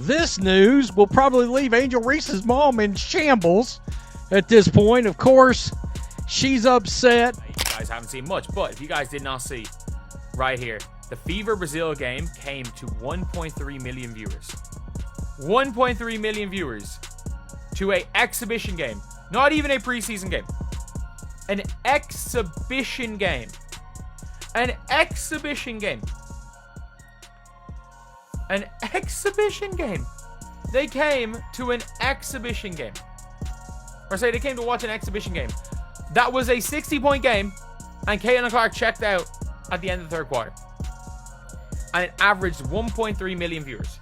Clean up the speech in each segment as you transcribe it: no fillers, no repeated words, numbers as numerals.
This news will probably leave Angel Reese's mom in shambles at this point. Of course, she's upset. You guys haven't seen much, but if you guys did not see, right here, the Fever Brazil game came to 1.3 million viewers. 1.3 million viewers to an exhibition game. Not even a preseason game. An exhibition game. An exhibition game. An exhibition game. They came to an exhibition game. Or say they came to watch an exhibition game. That was a 60-point game, and Caitlin Clark checked out at the end of the third quarter. And it averaged 1.3 million viewers,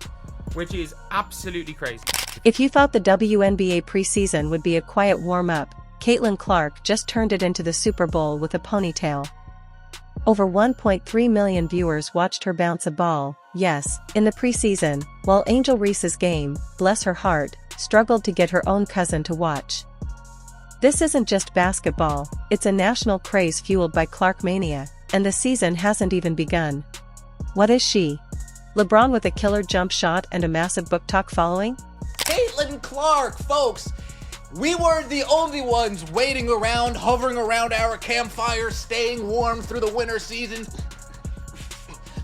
which is absolutely crazy. If you thought the WNBA preseason would be a quiet warm-up, Caitlin Clark just turned it into the Super Bowl with a ponytail. Over 1.3 million viewers watched her bounce a ball, yes, in the preseason, while Angel Reese's game, bless her heart, struggled to get her own cousin to watch. This isn't just basketball, it's a national craze fueled by Clark mania, and the season hasn't even begun. What is she? LeBron with a killer jump shot and a massive book talk following? Caitlin Clark, folks! We weren't the only ones waiting around, hovering around our campfire, staying warm through the winter season.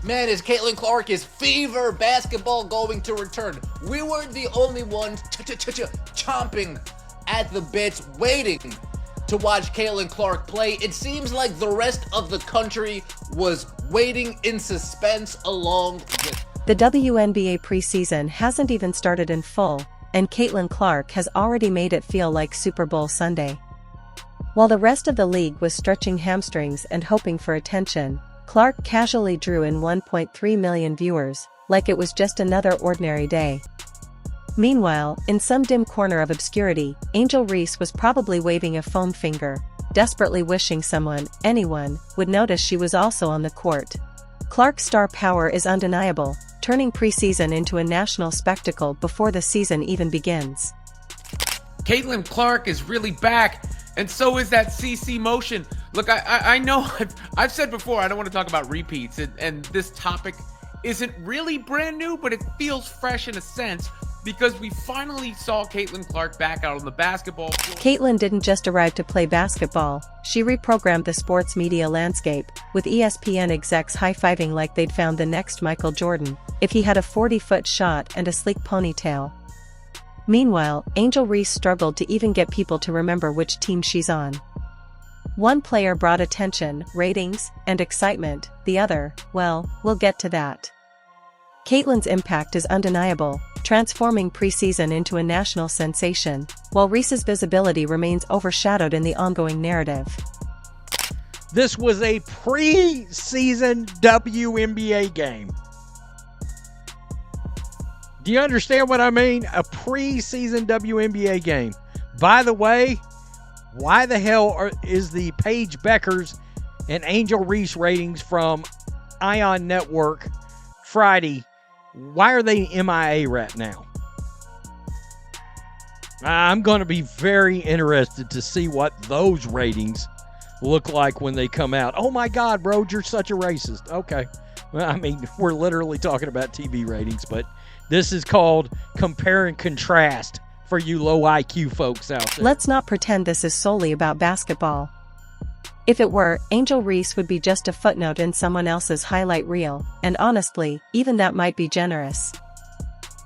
Man, is Caitlin Clark's Fever basketball going to return? We weren't the only ones chomping at the bits, waiting to watch Caitlin Clark play. It seems like the rest of the country was waiting in suspense along with. The WNBA preseason hasn't even started in full, and Caitlin Clark has already made it feel like Super Bowl Sunday. While the rest of the league was stretching hamstrings and hoping for attention, Clark casually drew in 1.3 million viewers, like it was just another ordinary day. Meanwhile, in some dim corner of obscurity, Angel Reese was probably waving a foam finger, desperately wishing someone, anyone, would notice she was also on the court. Clark's star power is undeniable, turning preseason into a national spectacle before the season even begins. Caitlin Clark is really back, and so is that CC motion. Look, I know I've said before I don't want to talk about repeats, and this topic isn't really brand new, but it feels fresh in a sense because we finally saw Caitlin Clark back out on the basketball floor. Caitlin didn't just arrive to play basketball, she reprogrammed the sports media landscape, with ESPN execs high-fiving like they'd found the next Michael Jordan, if he had a 40-foot shot and a sleek ponytail. Meanwhile, Angel Reese struggled to even get people to remember which team she's on. One player brought attention, ratings, and excitement, the other, well, we'll get to that. Caitlin's impact is undeniable, transforming preseason into a national sensation, while Reese's visibility remains overshadowed in the ongoing narrative. This was a preseason WNBA game. Do you understand what I mean? A preseason WNBA game. By the way, why the hell is the Paige Beckers and Angel Reese ratings from Ion Network Friday, why are they MIA right now? I'm going to be very interested to see what those ratings look like when they come out. Oh my God, bro, you're such a racist. Okay. Well, I mean, we're literally talking about TV ratings, but this is called compare and contrast for you low IQ folks out there. Let's not pretend this is solely about basketball. If it were, Angel Reese would be just a footnote in someone else's highlight reel, and honestly, even that might be generous.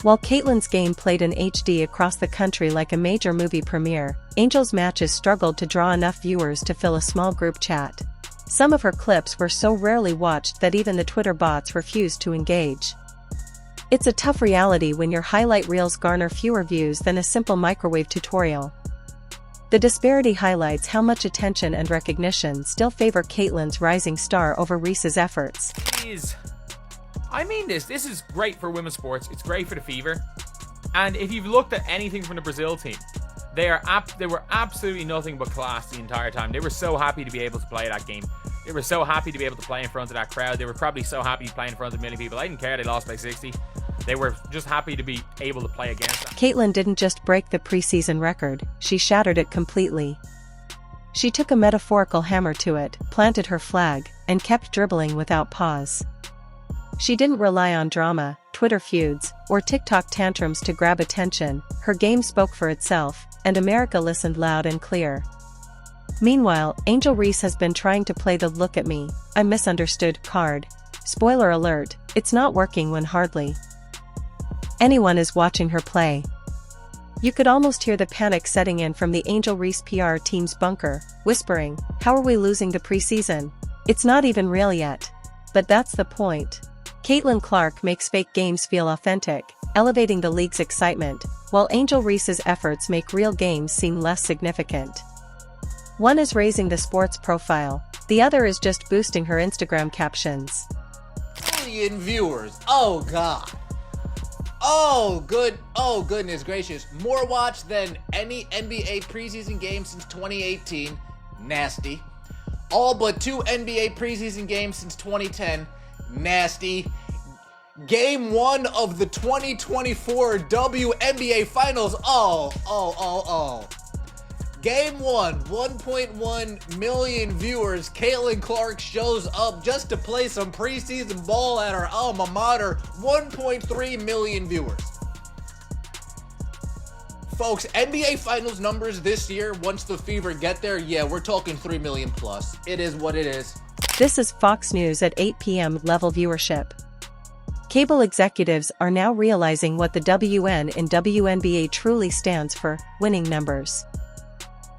While Caitlin's game played in HD across the country like a major movie premiere, Angel's matches struggled to draw enough viewers to fill a small group chat. Some of her clips were so rarely watched that even the Twitter bots refused to engage. It's a tough reality when your highlight reels garner fewer views than a simple microwave tutorial. The disparity highlights how much attention and recognition still favor Caitlin's rising star over Reese's efforts. I mean this is great for women's sports, it's great for the Fever, and if you've looked at anything from the Brazil team, they were absolutely nothing but class the entire time. They were so happy to be able to play that game. They were so happy to be able to play in front of that crowd. They were probably so happy to play in front of a million people. I didn't care they lost by 60. They were just happy to be able to play against that. Caitlin didn't just break the preseason record, she shattered it completely. She took a metaphorical hammer to it, planted her flag, and kept dribbling without pause. She didn't rely on drama, Twitter feuds, or TikTok tantrums to grab attention. Her game spoke for itself, and America listened loud and clear. Meanwhile, Angel Reese has been trying to play the "look at me, I'm misunderstood" card. Spoiler alert, it's not working when hardly anyone is watching her play. You could almost hear the panic setting in from the Angel Reese PR team's bunker, whispering, "How are we losing the preseason? It's not even real yet." But that's the point. Caitlin Clark makes fake games feel authentic, elevating the league's excitement, while Angel Reese's efforts make real games seem less significant. One is raising the sports profile, the other is just boosting her Instagram captions. Million viewers. Oh god. Oh goodness gracious. More watch than any NBA preseason game since 2018. Nasty. All but 2 NBA preseason games since 2010. Nasty. Game 1 of the 2024 WNBA Finals. Oh. Game 1, 1.1 million viewers. Caitlin Clark shows up just to play some preseason ball at her alma mater. 1.3 million viewers. Folks, NBA Finals numbers this year, once the Fever get there, yeah, we're talking 3 million plus. It is what it is. This is Fox News at 8 p.m. level viewership. Cable executives are now realizing what the WN in WNBA truly stands for: winning numbers.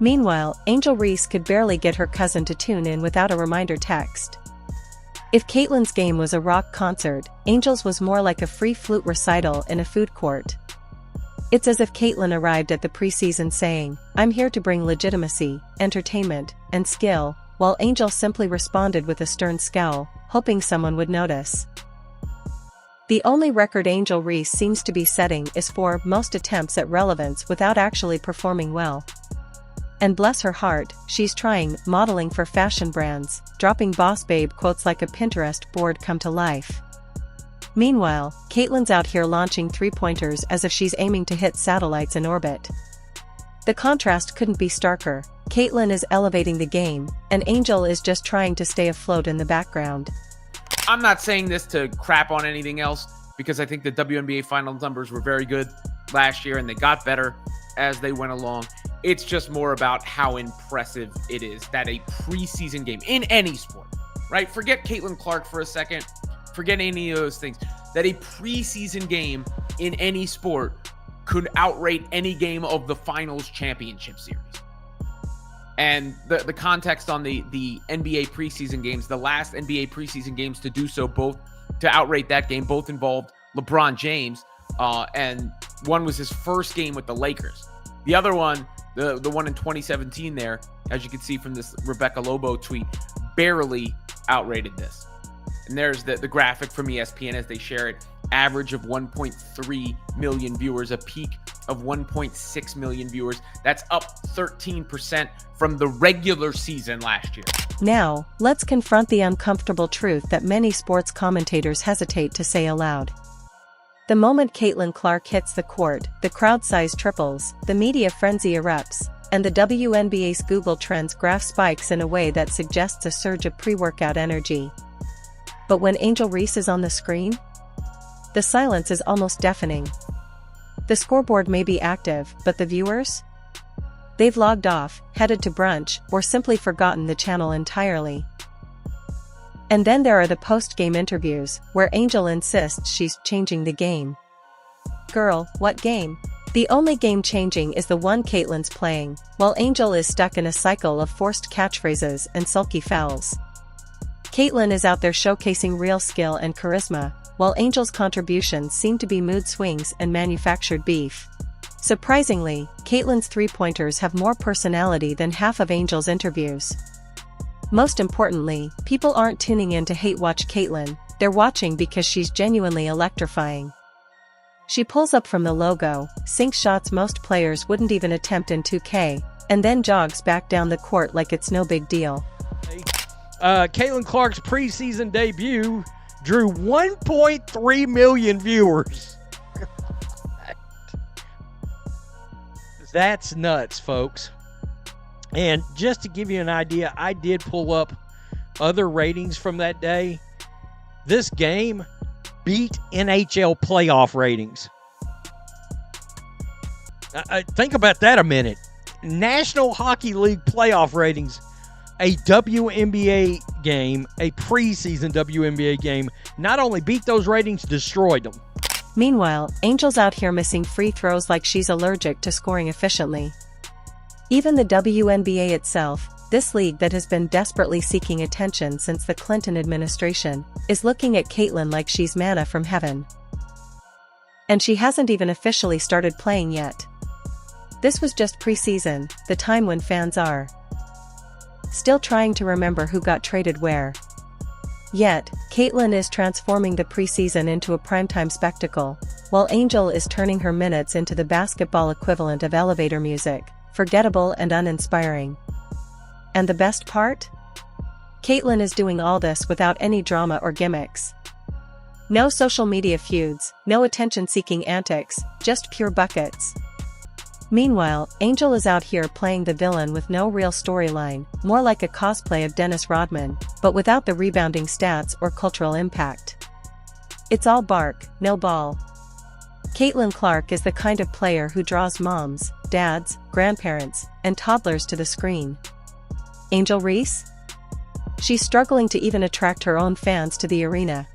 Meanwhile, Angel Reese could barely get her cousin to tune in without a reminder text. If Caitlin's game was a rock concert, Angel's was more like a free flute recital in a food court. It's as if Caitlin arrived at the preseason saying, "I'm here to bring legitimacy, entertainment, and skill," while Angel simply responded with a stern scowl, hoping someone would notice. The only record Angel Reese seems to be setting is for most attempts at relevance without actually performing well. And bless her heart, she's trying, modeling for fashion brands, dropping boss babe quotes like a Pinterest board come to life. Meanwhile, Caitlin's out here launching three-pointers as if she's aiming to hit satellites in orbit. The contrast couldn't be starker. Caitlin is elevating the game, and Angel is just trying to stay afloat in the background. I'm not saying this to crap on anything else, because I think the WNBA Finals numbers were very good last year, and they got better as they went along. It's just more about how impressive it is that a preseason game in any sport, right? Forget Caitlin Clark for a second. Forget any of those things. That a preseason game in any sport could outrate any game of the Finals Championship Series. And the context on the NBA preseason games, the last NBA preseason games to do so, both to outrate that game, both involved LeBron James, and one was his first game with the Lakers. The other one, the one in 2017 there, as you can see from this Rebecca Lobo tweet, barely outrated this. And there's the graphic from ESPN as they share it. Average of 1.3 million viewers, a peak of 1.6 million viewers. That's up 13% from the regular season last year. Now, let's confront the uncomfortable truth that many sports commentators hesitate to say aloud. The moment Caitlin Clark hits the court, the crowd size triples, the media frenzy erupts, and the WNBA's Google Trends graph spikes in a way that suggests a surge of pre-workout energy. But when Angel Reese is on the screen, the silence is almost deafening. The scoreboard may be active, but the viewers? They've logged off, headed to brunch, or simply forgotten the channel entirely. And then there are the post-game interviews, where Angel insists she's changing the game. Girl, what game? The only game changing is the one Caitlin's playing, while Angel is stuck in a cycle of forced catchphrases and sulky fouls. Caitlin is out there showcasing real skill and charisma, while Angel's contributions seem to be mood swings and manufactured beef. Surprisingly, Caitlin's three-pointers have more personality than half of Angel's interviews. Most importantly, people aren't tuning in to hate-watch Caitlin, they're watching because she's genuinely electrifying. She pulls up from the logo, sinks shots most players wouldn't even attempt in 2K, and then jogs back down the court like it's no big deal. Caitlin Clark's preseason debut drew 1.3 million viewers. That's nuts, folks. And just to give you an idea, I did pull up other ratings from that day. This game beat NHL playoff ratings. Think about that a minute. National Hockey League playoff ratings, a WNBA game, a preseason WNBA game, not only beat those ratings, destroyed them. Meanwhile, Angel's out here missing free throws like she's allergic to scoring efficiently. Even the WNBA itself, this league that has been desperately seeking attention since the Clinton administration, is looking at Caitlin like she's manna from heaven. And she hasn't even officially started playing yet. This was just preseason, the time when fans are still trying to remember who got traded where. Yet, Caitlin is transforming the preseason into a primetime spectacle, while Angel is turning her minutes into the basketball equivalent of elevator music, forgettable and uninspiring. And the best part? Caitlin is doing all this without any drama or gimmicks. No social media feuds, no attention-seeking antics, just pure buckets. Meanwhile, Angel is out here playing the villain with no real storyline, more like a cosplay of Dennis Rodman, but without the rebounding stats or cultural impact. It's all bark, no ball. Caitlin Clark is the kind of player who draws moms, dads, grandparents, and toddlers to the screen. Angel Reese? She's struggling to even attract her own fans to the arena.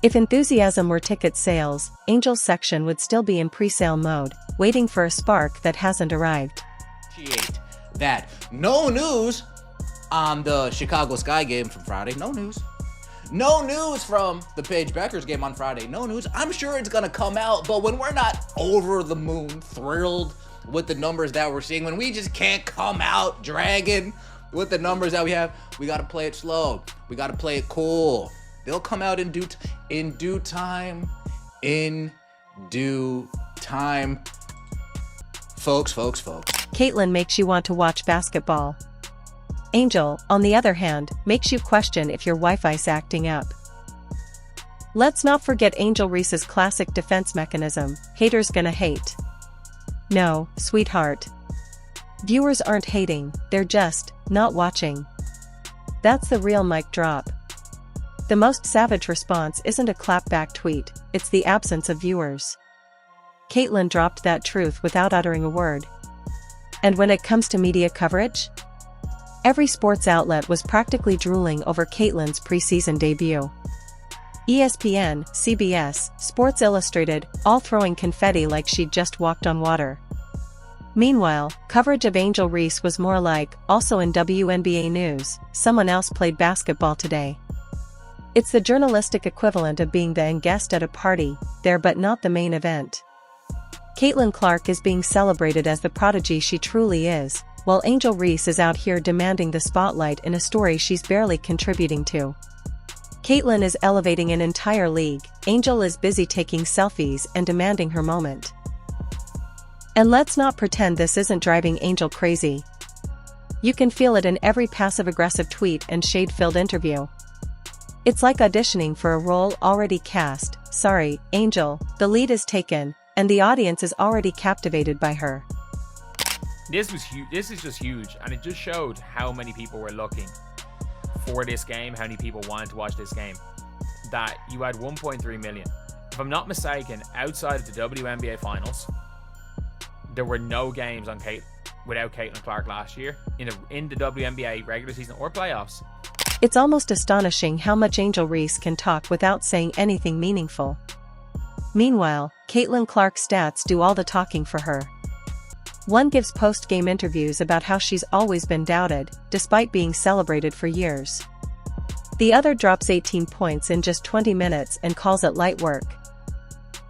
If enthusiasm were ticket sales, Angel's section would still be in pre-sale mode, waiting for a spark that hasn't arrived. That no news on the Chicago Sky game from Friday. No news. No news from the Paige Beckers game on Friday. No news. I'm sure it's going to come out, but when we're not over the moon thrilled with the numbers that we're seeing, when we just can't come out dragging with the numbers that we have, we got to play it slow. We got to play it cool. They'll come out in due time. In due time. Folks. Caitlin makes you want to watch basketball. Angel, on the other hand, makes you question if your Wi-Fi's acting up. Let's not forget Angel Reese's classic defense mechanism, haters gonna hate. No, sweetheart. Viewers aren't hating, they're just not watching. That's the real mic drop. The most savage response isn't a clapback tweet, it's the absence of viewers. Caitlin dropped that truth without uttering a word. And when it comes to media coverage? Every sports outlet was practically drooling over Caitlin's preseason debut. ESPN, CBS, Sports Illustrated, all throwing confetti like she'd just walked on water. Meanwhile, coverage of Angel Reese was more like, also in WNBA news, someone else played basketball today. It's the journalistic equivalent of being the guest at a party, there but not the main event. Caitlin Clark is being celebrated as the prodigy she truly is, while Angel Reese is out here demanding the spotlight in a story she's barely contributing to. Caitlin is elevating an entire league, Angel is busy taking selfies and demanding her moment. And let's not pretend this isn't driving Angel crazy. You can feel it in every passive-aggressive tweet and shade-filled interview. It's like auditioning for a role already cast. Sorry, Angel, the lead is taken, and the audience is already captivated by her. This was huge. This is just huge, and it just showed how many people were looking for this game, how many people wanted to watch this game. That you had 1.3 million. If I'm not mistaken, outside of the WNBA finals, there were no games on without Caitlin Clark last year in the WNBA regular season or playoffs. It's almost astonishing how much Angel Reese can talk without saying anything meaningful. Meanwhile, Caitlin Clark's stats do all the talking for her. One gives post-game interviews about how she's always been doubted, despite being celebrated for years. The other drops 18 points in just 20 minutes and calls it light work.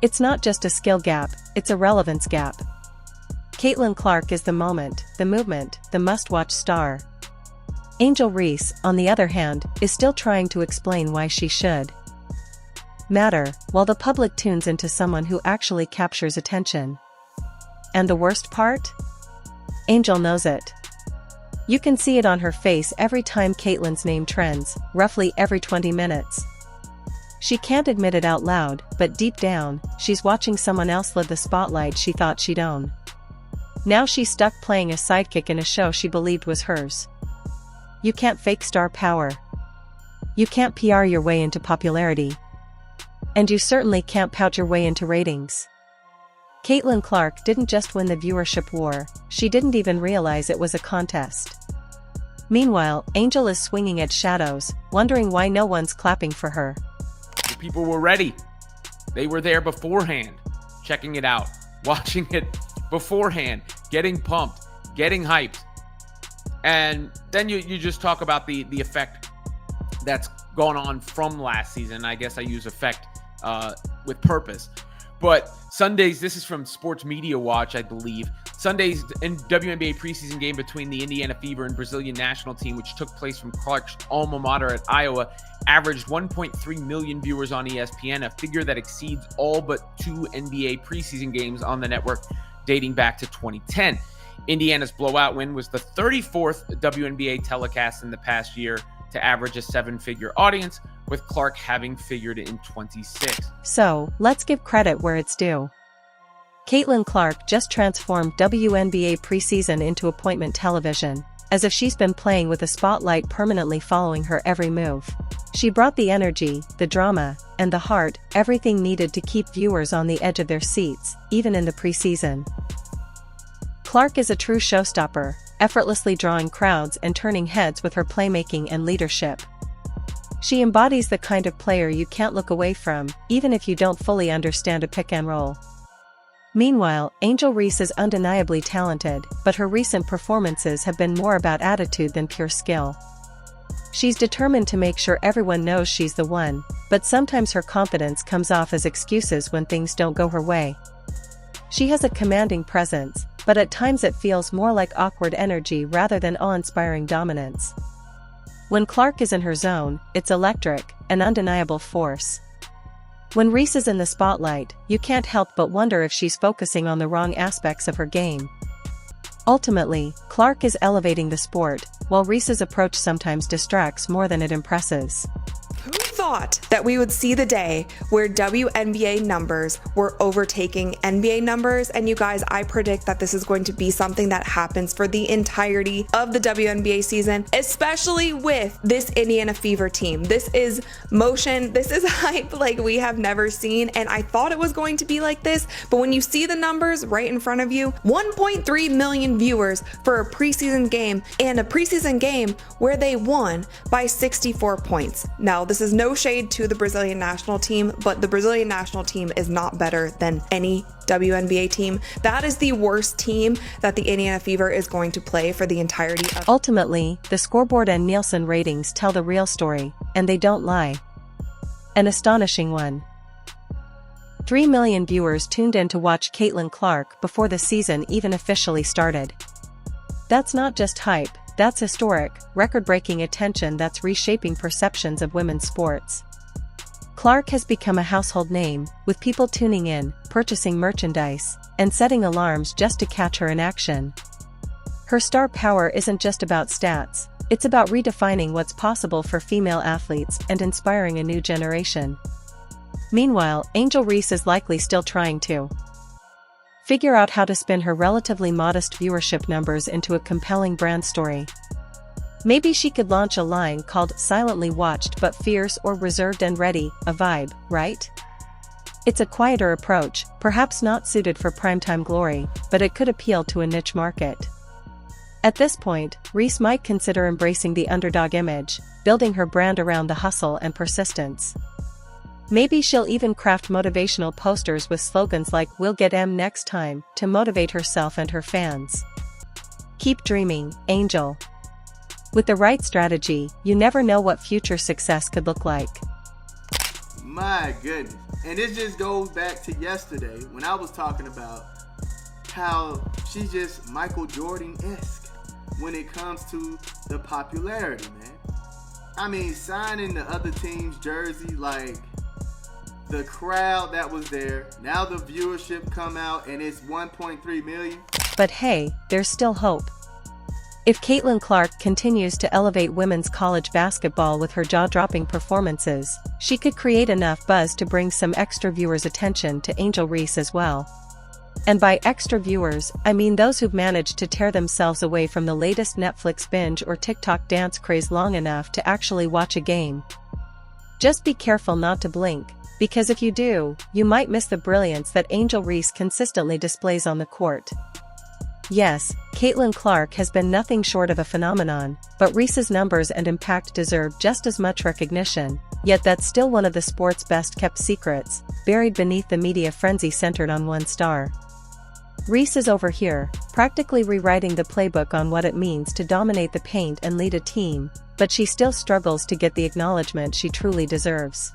It's not just a skill gap, it's a relevance gap. Caitlin Clark is the moment, the movement, the must-watch star. Angel Reese, on the other hand, is still trying to explain why she should matter, while the public tunes into someone who actually captures attention. And the worst part? Angel knows it. You can see it on her face every time Caitlin's name trends, roughly every 20 minutes. She can't admit it out loud, but deep down, she's watching someone else live the spotlight she thought she'd own. Now she's stuck playing a sidekick in a show she believed was hers. You can't fake star power. You can't PR your way into popularity. And you certainly can't pout your way into ratings. Caitlin Clark didn't just win the viewership war, she didn't even realize it was a contest. Meanwhile, Angel is swinging at shadows, wondering why no one's clapping for her. The people were ready. They were there beforehand, checking it out, watching it beforehand, getting pumped, getting hyped. And then you just talk about the effect that's gone on from last season. I guess I use effect with purpose. But Sundays, this is from Sports Media Watch, I believe. Sunday's WNBA preseason game between the Indiana Fever and Brazilian national team, which took place from Clark's alma mater at Iowa, averaged 1.3 million viewers on ESPN, a figure that exceeds all but 2 NBA preseason games on the network dating back to 2010. Indiana's blowout win was the 34th WNBA telecast in the past year to average a 7-figure audience, with Clark having figured in 26. So, let's give credit where it's due. Caitlin Clark just transformed WNBA preseason into appointment television, as if she's been playing with a spotlight permanently following her every move. She brought the energy, the drama, and the heart, everything needed to keep viewers on the edge of their seats, even in the preseason. Clark is a true showstopper, effortlessly drawing crowds and turning heads with her playmaking and leadership. She embodies the kind of player you can't look away from, even if you don't fully understand a pick and roll. Meanwhile, Angel Reese is undeniably talented, but her recent performances have been more about attitude than pure skill. She's determined to make sure everyone knows she's the one, but sometimes her confidence comes off as excuses when things don't go her way. She has a commanding presence, but at times it feels more like awkward energy rather than awe-inspiring dominance. When Clark is in her zone, it's electric, an undeniable force. When Reese is in the spotlight, you can't help but wonder if she's focusing on the wrong aspects of her game. Ultimately, Clark is elevating the sport, while Reese's approach sometimes distracts more than it impresses. Who thought that we would see the day where WNBA numbers were overtaking NBA numbers? And you guys, I predict that this is going to be something that happens for the entirety of the WNBA season, especially with this Indiana Fever team. This is motion, this is hype like we have never seen, and I thought it was going to be like this, but when you see the numbers right in front of you, 1.3 million viewers for a preseason game, and a preseason game where they won by 64 points. Now, this is no shade to the Brazilian national team, but the Brazilian national team is not better than any WNBA team. That is the worst team that the Indiana Fever is going to play for the entirety of. Ultimately, the scoreboard and Nielsen ratings tell the real story, and they don't lie. An astonishing one. 3 million viewers tuned in to watch Caitlin Clark before the season even officially started. That's not just hype. That's historic, record-breaking attention that's reshaping perceptions of women's sports. Clark has become a household name, with people tuning in, purchasing merchandise, and setting alarms just to catch her in action. Her star power isn't just about stats, it's about redefining what's possible for female athletes and inspiring a new generation. Meanwhile, Angel Reese is likely still trying to figure out how to spin her relatively modest viewership numbers into a compelling brand story. Maybe she could launch a line called Silently Watched but Fierce or Reserved and Ready, a vibe, right? It's a quieter approach, perhaps not suited for primetime glory, but it could appeal to a niche market. At this point, Reese might consider embracing the underdog image, building her brand around the hustle and persistence. Maybe she'll even craft motivational posters with slogans like "We'll get M next time" to motivate herself and her fans. Keep dreaming, Angel. With the right strategy, you never know what future success could look like. My goodness. And this just goes back to yesterday when I was talking about how she's just Michael Jordan-esque when it comes to the popularity, man. I mean, signing the other team's jersey, like the crowd that was there, now the viewership come out and it's 1.3 million. But hey, there's still hope. If Caitlin Clark continues to elevate women's college basketball with her jaw-dropping performances, she could create enough buzz to bring some extra viewers' attention to Angel Reese as well. And by extra viewers, I mean those who've managed to tear themselves away from the latest Netflix binge or TikTok dance craze long enough to actually watch a game. Just be careful not to blink, Because if you do, you might miss the brilliance that Angel Reese consistently displays on the court. Yes, Caitlin Clark has been nothing short of a phenomenon, but Reese's numbers and impact deserve just as much recognition, yet that's still one of the sport's best-kept secrets, buried beneath the media frenzy centered on one star. Reese is over here, practically rewriting the playbook on what it means to dominate the paint and lead a team, but she still struggles to get the acknowledgement she truly deserves.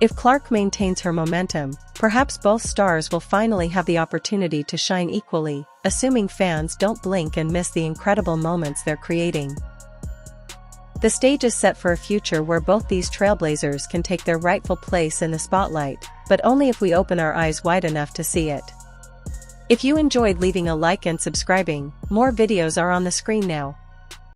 If Clark maintains her momentum, perhaps both stars will finally have the opportunity to shine equally, assuming fans don't blink and miss the incredible moments they're creating. The stage is set for a future where both these trailblazers can take their rightful place in the spotlight, but only if we open our eyes wide enough to see it. If you enjoyed leaving a like and subscribing, more videos are on the screen now.